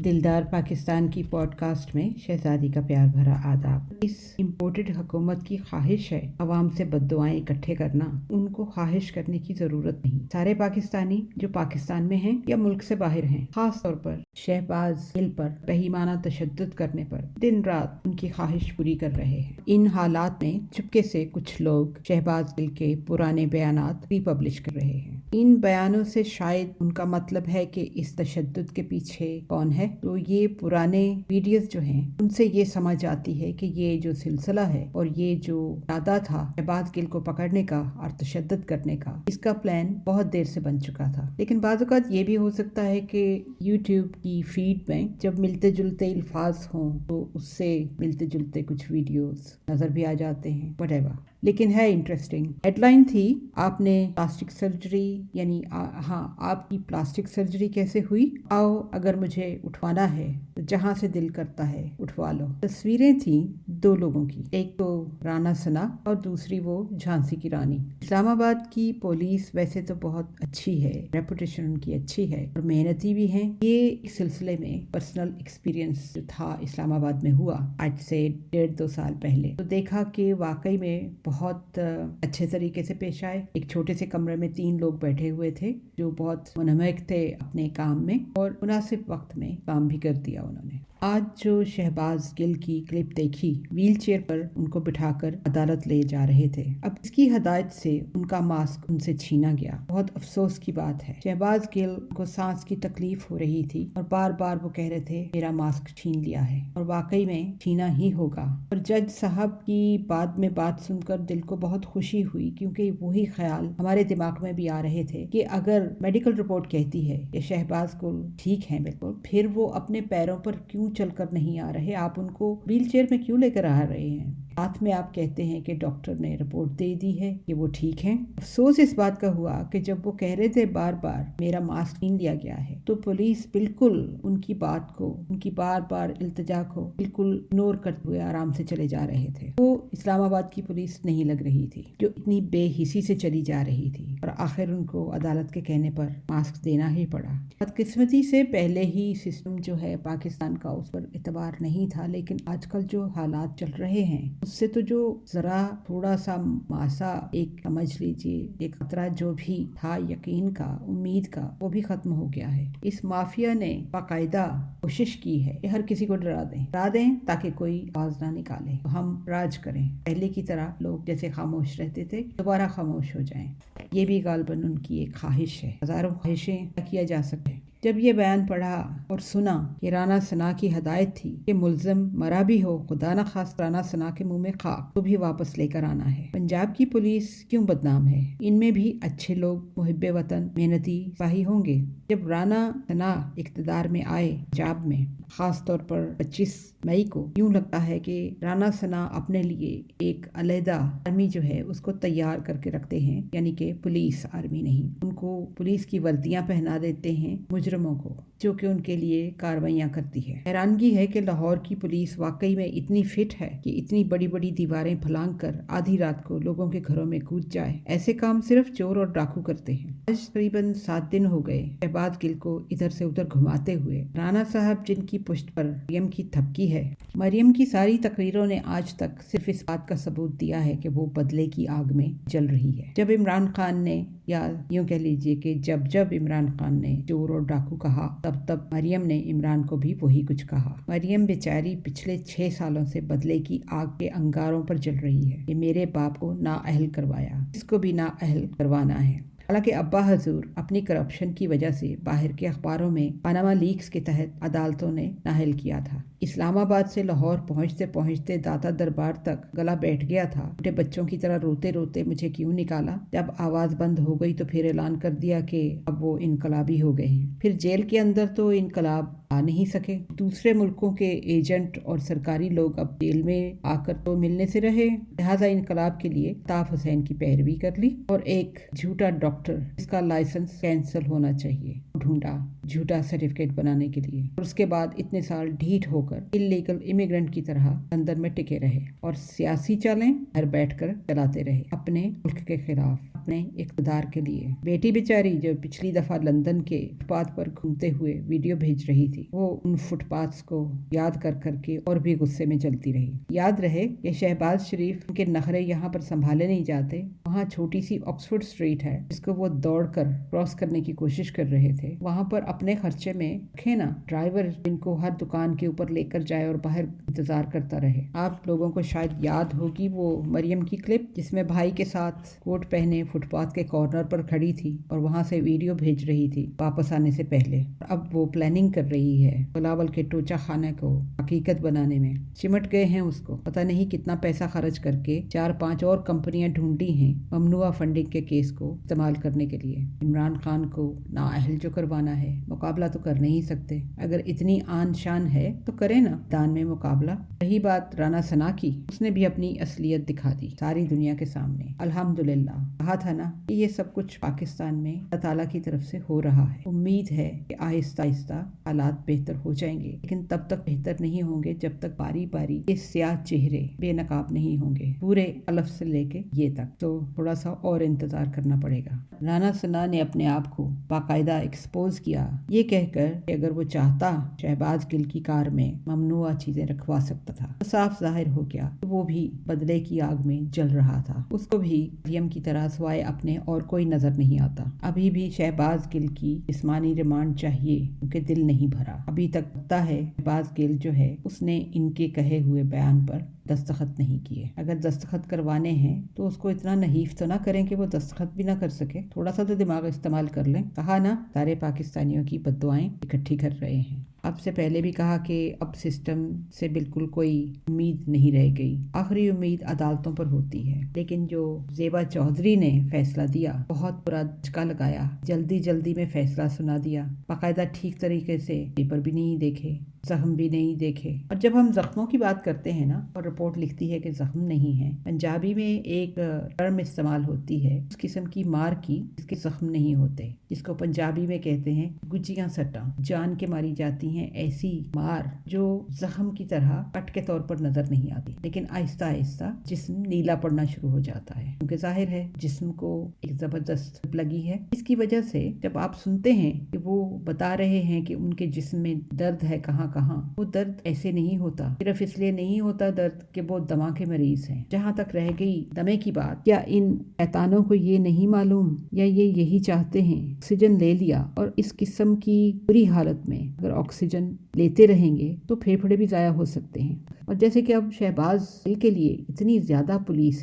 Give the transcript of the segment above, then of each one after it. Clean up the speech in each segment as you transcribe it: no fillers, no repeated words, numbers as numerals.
दिलदार पाकिस्तान की पॉडकास्ट में शहजादी का प्यार भरा आदाब। इस इम्पोर्टेड हुकूमत की ख्वाहिश है अवाम से बद्दुआएं इकट्ठे करना। उनको ख्वाहिश करने की जरूरत नहीं। सारे पाकिस्तानी जो पाकिस्तान में हैं या मुल्क से बाहर हैं, खास तौर पर शहबाज गिल पर बेईमाना तशद्दुद करने पर दिन रात उनकी ख्वाहिश पूरी कर रहे हैं। इन हालात में चुपके से कुछ लोग शहबाज गिल के पुराने बयानात रिपब्लिश कर रहे हैं। इन बयानों से शायद उनका मतलब है कि इस तशद्दुद के पीछे कौन है। तो ये पुराने वीडियोस जो हैं उनसे ये समझ आती है कि ये जो सिलसिला है और ये जो इरादा था शहबाज गिल को पकड़ने का और तशद्दुद करने का, इसका प्लान बहुत देर से बन चुका था। लेकिन बाज़ औक़ात ये भी हो सकता है कि यूट्यूब की फीड में जब मिलते जुलते अल्फाज हों तो उससे मिलते जुलते कुछ वीडियोस नजर भी आ जाते हैं। व्हाटएवर, लेकिन है इंटरेस्टिंग। हेडलाइन थी, आपने प्लास्टिक सर्जरी यानी आपकी प्लास्टिक सर्जरी कैसे हुई? आओ अगर मुझे उठवाना है तो जहां से दिल करता है उठवा लो। तस्वीरें थी दो लोगों की, एक तो राना सना और दूसरी वो झांसी की रानी। इस्लामाबाद की पुलिस वैसे तो बहुत अच्छी है, रेपुटेशन उनकी अच्छी है और मेहनती भी हैं। ये इस सिलसिले में पर्सनल एक्सपीरियंस जो था इस्लामाबाद में हुआ आज से 1.5-2 साल पहले, तो देखा कि वाकई में बहुत अच्छे तरीके से पेश आए। एक छोटे से कमरे में 3 लोग बैठे हुए थे जो बहुत मुनहमिक थे अपने काम में और मुनासिब वक्त में काम भी कर दिया उन्होंने। आज जो शहबाज गिल की क्लिप देखी, व्हील चेयर पर उनको बिठाकर अदालत ले जा रहे थे। अब इसकी हदायत से उनका मास्क उनसे छीना गया। बहुत अफसोस की बात है। शहबाज गिल को सांस की तकलीफ हो रही थी और बार बार वो कह रहे थे मेरा मास्क छीन लिया है, और वाकई में छीना ही होगा। और जज साहब की बाद में बात सुनकर दिल को बहुत खुशी हुई, क्योंकि वही ख्याल हमारे दिमाग में भी आ रहे थे कि अगर मेडिकल रिपोर्ट कहती है कि शहबाज गिल ठीक है बिल्कुल, फिर वो अपने पैरों पर क्यों चलकर नहीं आ रहे? आप उनको व्हील चेयर में क्यों लेकर आ रहे हैं? साथ में आप कहते हैं कि डॉक्टर ने रिपोर्ट दे दी है कि वो ठीक हैं। अफसोस इस बात का हुआ कि जब वो कह रहे थे बार बार मेरा मास्क छीन लिया गया है, तो पुलिस बिल्कुल उनकी बात को, उनकी बार बार इल्तिजा को बिल्कुल इग्नोर करते हुए आराम से चले जा रहे थे। वो इस्लामाबाद की पुलिस नहीं लग रही थी जो इतनी बेहिसी से चली जा रही थी, और आखिर उनको अदालत के कहने पर मास्क देना ही पड़ा। बदकिस्मती से पहले ही सिस्टम जो है पाकिस्तान का उस पर एतबार नहीं था, लेकिन आजकल जो हालात चल रहे हैं उससे तो जो जरा थोड़ा सा मासा एक समझ लीजिए एक खतरा जो भी था यकीन का, उम्मीद का, वो भी खत्म हो गया है। इस माफिया ने बाकायदा कोशिश की है कि हर किसी को डरा दें ताकि कोई आवाज ना निकाले, तो हम राज करें। पहले की तरह लोग जैसे खामोश रहते थे दोबारा खामोश हो जाएं। ये भी गालबन उनकी एक ख्वाहिश है। हजारों ख्वाहिशें किया जा सके। जब ये बयान पढ़ा और सुना कि राना सना की हदायत थी कि मुल्ज़िम मरा भी हो, खुदा न खास राना सना के मुंह में खाक, तो भी वापस लेकर आना है। पंजाब की पुलिस क्यों बदनाम है? इनमें भी अच्छे लोग, मुहिब्बे वतन, मेहनती सिपाही होंगे। जब राना सना इक़्तिदार में आए पंजाब में, खास तौर पर 25 मई को, यूं लगता है कि राना सना अपने लिए एक अलहदा आर्मी जो है उसको तैयार करके रखते हैं, यानी कि पुलिस आर्मी नहीं। उनको पुलिस की वर्दियां पहना देते हैं मुजरिमों को, जो कि उनके लिए कार्रवाइयां करती है। हैरानगी है कि लाहौर की पुलिस वाकई में इतनी फिट है कि इतनी बड़ी बड़ी दीवारें फलांग कर आधी रात को लोगों के घरों में कूद जाए। ऐसे काम सिर्फ चोर और डाकू करते हैं। आज तकरीबन 7 दिन हो गए शहबाज गिल को इधर से उधर घुमाते हुए। राना साहब जिनकी पुश्त पर मरियम की थपकी है, मरियम की सारी तकरीरों ने आज तक सिर्फ इस बात का सबूत दिया है कि वो बदले की आग में जल रही है। जब इमरान खान ने, या यूं कह लीजिए कि जब इमरान खान ने चोर और डाकू कहा, तब मरियम ने इमरान को भी वही कुछ कहा। मरियम बेचारी पिछले 6 सालों से बदले की आग के अंगारों पर जल रही है कि मेरे बाप को नाअहल करवाया, इसको भी नाअहल करवाना है। हालांकि अब्बा हजूर अपनी करप्शन की वजह से बाहर के अखबारों में पनामा लीक्स के तहत अदालतों ने नाअहल किया था। इस्लामाबाद से लाहौर पहुंचते पहुंचते दाता दरबार तक गला बैठ गया था। छोटे बच्चों की तरह रोते रोते मुझे क्यों निकाला? जब आवाज बंद हो गई तो फिर ऐलान कर दिया कि अब वो इनकलाबी हो गए हैं। फिर जेल के अंदर तो इनकलाब आ नहीं सके। दूसरे मुल्कों के एजेंट और सरकारी लोग अब जेल में आकर तो मिलने से रहे, लिहाजा इनकलाब के लिए ताफ हुसैन की पैरवी कर ली और एक झूठा डॉक्टर जिसका लाइसेंस कैंसिल होना चाहिए, ढूंढा झूठा सर्टिफिकेट बनाने के लिए, और उसके बाद इतने साल ढीठ होकर इलीगल इमिग्रेंट की तरह लंदन में टिके रहे और सियासी चालें घर बैठकर चलाते रहे अपने मुल्क के खिलाफ, अपने इक़्तिदार के लिए। बेटी बेचारी जो पिछली दफा लंदन के फुटपाथ पर घूमते हुए वीडियो भेज रही थी, वो उन फुटपाथ्स को याद कर करके और भी गुस्से में चलती रही। याद रहे कि शहबाज शरीफ के नखरे यहाँ पर संभाले नहीं जाते। वहाँ छोटी सी ऑक्सफोर्ड स्ट्रीट है जिसको वो दौड़कर क्रॉस करने की कोशिश कर रहे थे। वहाँ पर अपने खर्चे में रखे ना ड्राइवर जिनको हर दुकान के ऊपर लेकर जाए और बाहर इंतजार करता रहे। आप लोगों को शायद याद होगी वो मरियम की क्लिप जिसमें भाई के साथ कोट पहने फुटपाथ के कॉर्नर पर खड़ी थी और वहाँ से वीडियो भेज रही थी वापस आने से पहले। अब वो प्लानिंग कर रही है बिलावल के टोचा खाने को हकीकत बनाने में। चिमट गए हैं उसको, पता नहीं कितना पैसा खर्च करके 4-5 और कंपनियां ढूंढी हैं ममनुआ फंडिंग के केस को इस्तेमाल करने के लिए। इमरान खान को नाअहल जो करवाना है, मुकाबला तो कर नहीं सकते। अगर इतनी आन शान है तो करे ना दान में मुकाबला। रही बात राना सना की, उसने भी अपनी असलियत दिखा दी सारी दुनिया के सामने। अल्हम्दुलिल्लाह, कहा था ना कि ये सब कुछ पाकिस्तान में अल्लाह ताला की तरफ से हो रहा है। उम्मीद है कि आहिस्ता आहिस्ता हालात बेहतर हो जाएंगे, लेकिन तब तक बेहतर नहीं होंगे जब तक बारी बारी ये स्याह चेहरे बेनकाब नहीं होंगे, पूरे अलफ से लेके ये तक। तो थोड़ा सा और इंतजार करना पड़ेगा। राना सना ने अपने आप को बाकायदा एक्सपोज किया, ये कहकर कि अगर वो चाहता शहबाज गिल की कार में ममनुआ चीजें रखवा सकता था। तो साफ जाहिर हो गया तो वो भी बदले की आग में जल रहा था। उसको भी मरियम की तरह सिवाय अपने और कोई नजर नहीं आता। अभी भी शहबाज गिल की जिस्मानी रिमांड चाहिए क्योंकि दिल नहीं भरा। अभी तक पता है शहबाज गिल जो है उसने इनके कहे हुए बयान पर दस्तखत नहीं किए। अगर दस्तखत करवाने हैं तो उसको इतना नहीफ तो ना करें कि वो दस्तखत भी ना कर सके। थोड़ा सा तो दिमाग इस्तेमाल कर लें। कहा ना सारे पाकिस्तानियों की बद्दुआएं इकट्ठी कर रहे हैं। अब से पहले भी कहा कि अब सिस्टम से बिल्कुल कोई उम्मीद नहीं रह गई। आखिरी उम्मीद अदालतों पर होती है। लेकिन जो ज़ेबा चौधरी ने फैसला दिया, बहुत बुरा झटका लगाया। जल्दी जल्दी में फैसला सुना दिया, बाकायदा ठीक तरीके से पेपर भी नहीं देखे, जख्म भी नहीं देखे। और जब हम जख्मों की बात करते हैं ना और रिपोर्ट लिखती है कि जख्म नहीं है, पंजाबी में एक टर्म इस्तेमाल होती है उस किस्म की मार की जिसके जख्म नहीं होते, जिसको पंजाबी में कहते हैं गुजियां सट्टा। जान के मारी जाती हैं ऐसी मार जो जख्म की तरह कट के तौर पर नजर नहीं आती, लेकिन आहिस्ता आहिस्ता जिस्म नीला पड़ना शुरू हो जाता है क्योंकि जाहिर है जिस्म को एक जबरदस्त चोट लगी है। इसकी वजह से जब आप सुनते हैं कि वो बता रहे हैं कि उनके जिस्म में दर्द है कहाँ, वो दर्द ऐसे नहीं होता। सिर्फ इसलिए नहीं होता दर्द कि वो दमा के मरीज हैं। जहाँ तक रह गई दमे की बात, क्या इन शैतानों को ये नहीं मालूम या ये यही चाहते हैं ऑक्सीजन ले लिया और इस किस्म की बुरी हालत में अगर ऑक्सीजन लेते रहेंगे तो फेफड़े भी ज़ाया हो सकते हैं। और जैसे कि अब शहबाज के लिए इतनी ज़्यादा पुलिस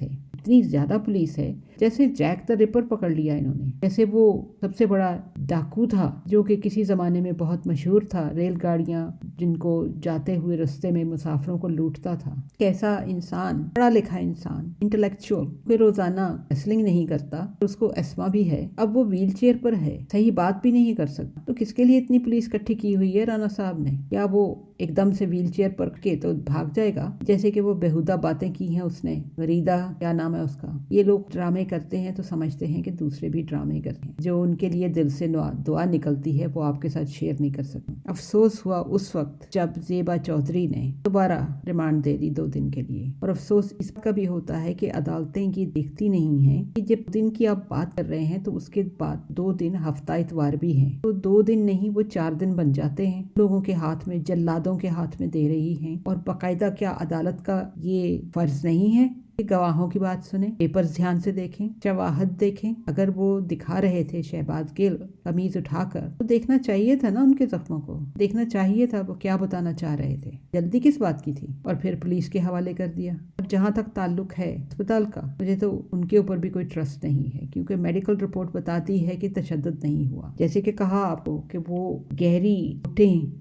है जैसे जैक द रिपर पकड़ लिया इन्होंने, जैसे वो सबसे बड़ा डाकू था जो कि किसी ज़माने में बहुत मशहूर था, रेलगाड़ियाँ जिनको जाते हुए रास्ते में मुसाफिरों को लूटता था। कैसा इंसान, पढ़ा लिखा इंसान, इंटेलेक्चुअल, कोई रोज़ाना रेसलिंग नहीं करता, उसको एस्मा भी है, अब वो व्हील चेयर पर है, सही बात भी नहीं कर सकता। तो किसके लिए इतनी पुलिस इकट्ठी की हुई है राना साहब ने? क्या वो एकदम से व्हील चेयर पर के तो भाग जाएगा जैसे कि वो बेहुदा बातें की हैं उसने, गरीदा क्या नाम है उसका। ये लोग ड्रामे करते हैं तो समझते हैं कि दूसरे भी ड्रामे करते हैं। जो उनके लिए दिल से दुआ निकलती है वो आपके साथ शेयर नहीं कर सकते। अफसोस हुआ उस वक्त जब ज़ेबा चौधरी ने दोबारा रिमांड दे दी 2 दिन के लिए, और अफसोस इसका भी होता है कि अदालतें ये देखती नहीं हैं कि जब दिन की आप बात कर रहे हैं तो उसके बाद 2 दिन हफ्ता इतवार भी है, तो 2 दिन नहीं वो 4 दिन बन जाते हैं। लोगों के हाथ में, जल्लादों के हाथ में दे रही हैं। और बाकायदा क्या अदालत का ये फर्ज नहीं है गवाहों की बात सुने, पेपर्स ध्यान से देखें, शवाहद देखें। अगर वो दिखा रहे थे शहबाज गिल कमीज उठाकर तो देखना चाहिए था ना, उनके जख्मों को देखना चाहिए था, वो क्या बताना चाह रहे थे। जल्दी किस बात की थी? और फिर पुलिस के हवाले कर दिया। अब जहाँ तक ताल्लुक है अस्पताल का, मुझे तो उनके ऊपर भी कोई ट्रस्ट नहीं है क्योंकि मेडिकल रिपोर्ट बताती है कि तशद्दुद नहीं हुआ। जैसे कि कहा आपको कि वो गहरी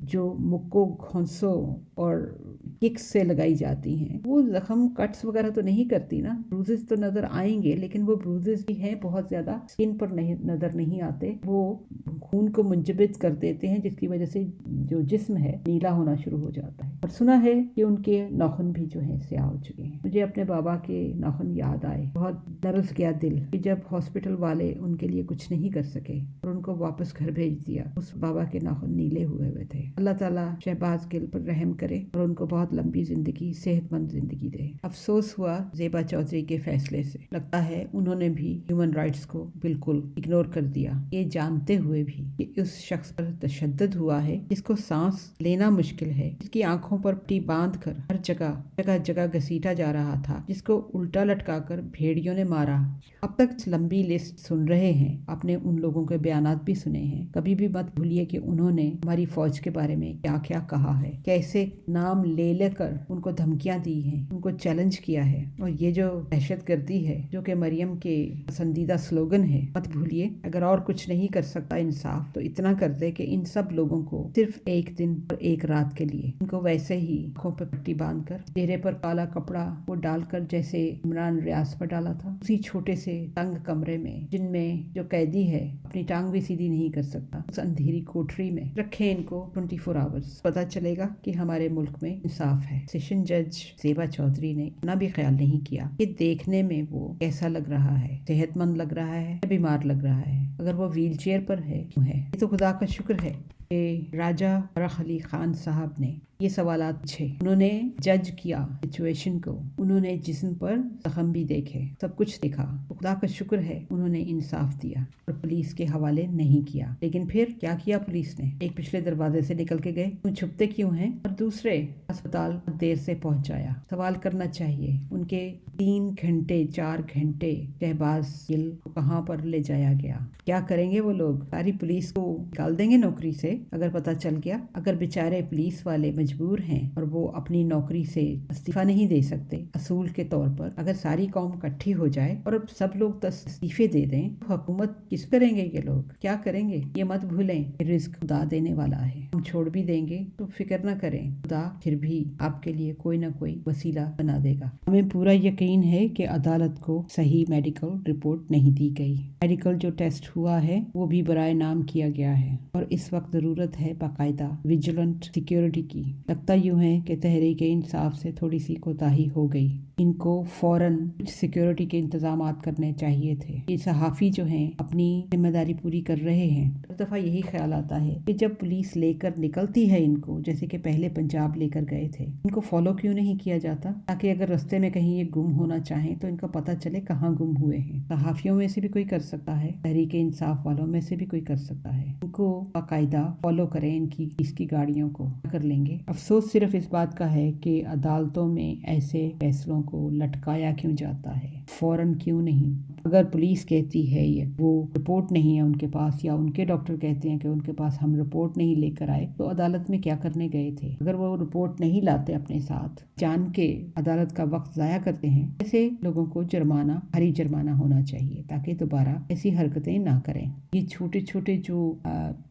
जो मुक्को घोंसों और किक्स से लगाई जाती हैं। वो जख्म कट्स वगैरह तो नहीं करती ना, ब्रूजेस तो नजर आएंगे, लेकिन वो ब्रूजेस भी हैं बहुत ज्यादा, स्किन पर नहीं नजर नहीं आते। वो खून को मुंजबित कर देते हैं, जिसकी वजह से जो जिस्म है नीला होना शुरू हो जाता है। और सुना है कि उनके नाखून भी जो है स्याह हो चुके हैं। मुझे अपने बाबा के नाखून याद आए, बहुत दर्द गया दिल कि जब हॉस्पिटल वाले उनके लिए कुछ नहीं कर सके और उनको वापस घर भेज दिया। उस बाबा के नाखून नीले हुए थे। अल्लाह ताला शहबाज गिल पर रहम करे और उनको बहुत लंबी जिंदगी, सेहतमंद जिंदगी दे। अफसोस हुआ ज़ेबा चौधरी के फैसले से। लगता है उन्होंने भी ह्यूमन राइट्स को बिल्कुल इग्नोर कर दिया, ये जानते हुए भी कि उस शख्स पर तशद्दुद हुआ है जिसको सांस लेना मुश्किल है, जिसकी आंखों पर पट्टी बांध कर हर जगह जगह जगह घसीटा जा रहा था, जिसको उल्टा लटकाकर भेड़ियों ने मारा। अब तक लंबी लिस्ट सुन रहे हैं, आपने उन लोगों के बयानात भी सुने हैं। कभी भी मत भूलिए कि उन्होंने हमारी फौज के बारे में क्या क्या कहा है, कैसे नाम ले लेकर उनको धमकियां दी हैं, उनको चैलेंज किया है। और ये जो दहशतगर्दी है, जो कि मरियम के पसंदीदा स्लोगन है, मत भूलिए। अगर और कुछ नहीं कर सकता इंसाफ, तो इतना कर दे कि इन सब लोगों को सिर्फ एक दिन और एक रात के लिए उनको वैसे ही आंखों पर पट्टी बांधकर, चेहरे पर काला कपड़ा वो डालकर, जैसे इमरान रियाज पर डाला था, उसी छोटे से तंग कमरे में, जिनमें जो कैदी है अपनी टांग भी सीधी नहीं कर सकता, उस अंधेरी कोठरी में रखे इनको 24 आवर्स। पता चलेगा कि हमारे मुल्क में इंसाफ है। सेशन जज ज़ेबा चौधरी ने इतना भी ख्याल नहीं किया कि देखने में वो कैसा लग रहा है, सेहतमंद लग रहा है या बीमार लग रहा है। अगर वो व्हील चेयर पर है, ये तो खुदा का शुक्र है कि राजा फरख अली खान साहब ने ये सवालात पूछे, उन्होंने जज किया सिचुएशन को, उन्होंने जिस्म पर जख्म भी देखे, सब कुछ देखा। तो खुदा का शुक्र है उन्होंने इंसाफ दिया और पुलिस के हवाले नहीं किया। लेकिन फिर क्या किया पुलिस ने? एक पिछले दरवाजे से निकल के गए, तुम छुपते क्यों हैं? और दूसरे अस्पताल देर से पहुंचाया। सवाल करना चाहिए, उनके 3 घंटे 4 घंटे शहबाज गिल को कहाँ पर ले जाया गया? क्या करेंगे वो लोग? सारी पुलिस को निकाल देंगे नौकरी से अगर पता चल गया। अगर बेचारे पुलिस वाले मजबूर हैं और वो अपनी नौकरी से इस्तीफा नहीं दे सकते असूल के तौर पर, अगर सारी कौम इकट्ठी हो जाए और अब सब लोग इस्तीफे दे दें, तो हुकूमत किस करेंगे? ये लोग क्या करेंगे? ये मत भूलें, रिस्क खुदा देने वाला है। हम छोड़ भी देंगे तो फिक्र न करें, खुदा फिर भी आपके लिए कोई ना कोई वसीला बना देगा। हमें पूरा यकीन है कि अदालत को सही मेडिकल रिपोर्ट नहीं दी गई। मेडिकल जो टेस्ट हुआ है वो भी बराए नाम किया गया है और इस वक्त जरूरत है बाकायदा विजिलेंट सिक्योरिटी की। लगता यूं है कि तहरीक इंसाफ से थोड़ी सी कोताही हो गई। इनको फौरन कुछ सिक्योरिटी के इंतजाम करने चाहिए थे। ये सहाफ़ी जो हैं अपनी जिम्मेदारी पूरी कर रहे हैं। हर दफ़ा यही ख्याल आता है कि जब पुलिस लेकर निकलती है इनको, जैसे कि पहले पंजाब लेकर गए थे, इनको फॉलो क्यों नहीं किया जाता, ताकि अगर रास्ते में कहीं ये गुम होना चाहें तो इनको पता चले कहाँ गुम हुए हैं। सहाफ़ियों में से भी कोई कर सकता है, तहरीक इंसाफ वालों में से भी कोई कर सकता है। इनको बाकायदा फॉलो करें, इसकी गाड़ियों को कर लेंगे। अफसोस सिर्फ इस बात का है कि अदालतों में ऐसे फैसलों को लटकाया क्यों जाता है, फौरन क्यों नहीं? अगर पुलिस कहती है ये वो रिपोर्ट नहीं है उनके पास, या उनके डॉक्टर कहते हैं कि उनके पास हम रिपोर्ट नहीं लेकर आए, तो अदालत में क्या करने गए थे? अगर वो रिपोर्ट नहीं लाते अपने साथ, जान के अदालत का वक्त ज़ाया करते हैं, ऐसे लोगों को जुर्माना, भारी जुर्माना होना चाहिए ताकि दोबारा ऐसी हरकतें ना करें। ये छोटे छोटे जो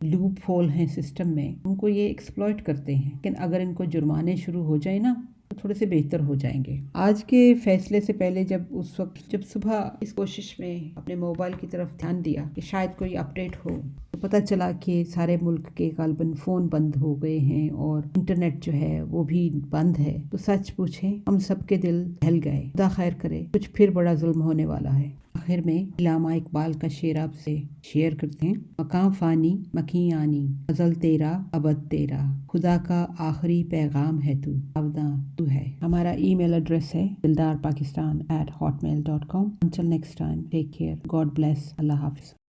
लूप होल हैं सिस्टम में, उनको ये एक्सप्लॉइट करते हैं, लेकिन अगर इनको जुर्माने शुरू हो जाए ना तो थोड़े से बेहतर हो जाएंगे। आज के फैसले से पहले जब सुबह इस कोशिश में अपने मोबाइल की तरफ ध्यान दिया कि शायद कोई अपडेट हो, तो पता चला कि सारे मुल्क के गालबन फ़ोन बंद हो गए हैं और इंटरनेट जो है वो भी बंद है। तो सच पूछें, हम सबके दिल दहल गए। खुदा खैर करे, कुछ फिर बड़ा जुल्म होने वाला है। आखिर में इल्लामा इकबाल का शेर आपसे शेयर करते हैं। मकाम फ़ानी मखी आनी, अज़ल तेरा अबद तेरा, खुदा का आखिरी पैगाम है तू, अवदा तू है। हमारा ईमेल एड्रेस है dildarpakistan@hotmail.com। Until next time, take care. God bless. Allah Hafiz.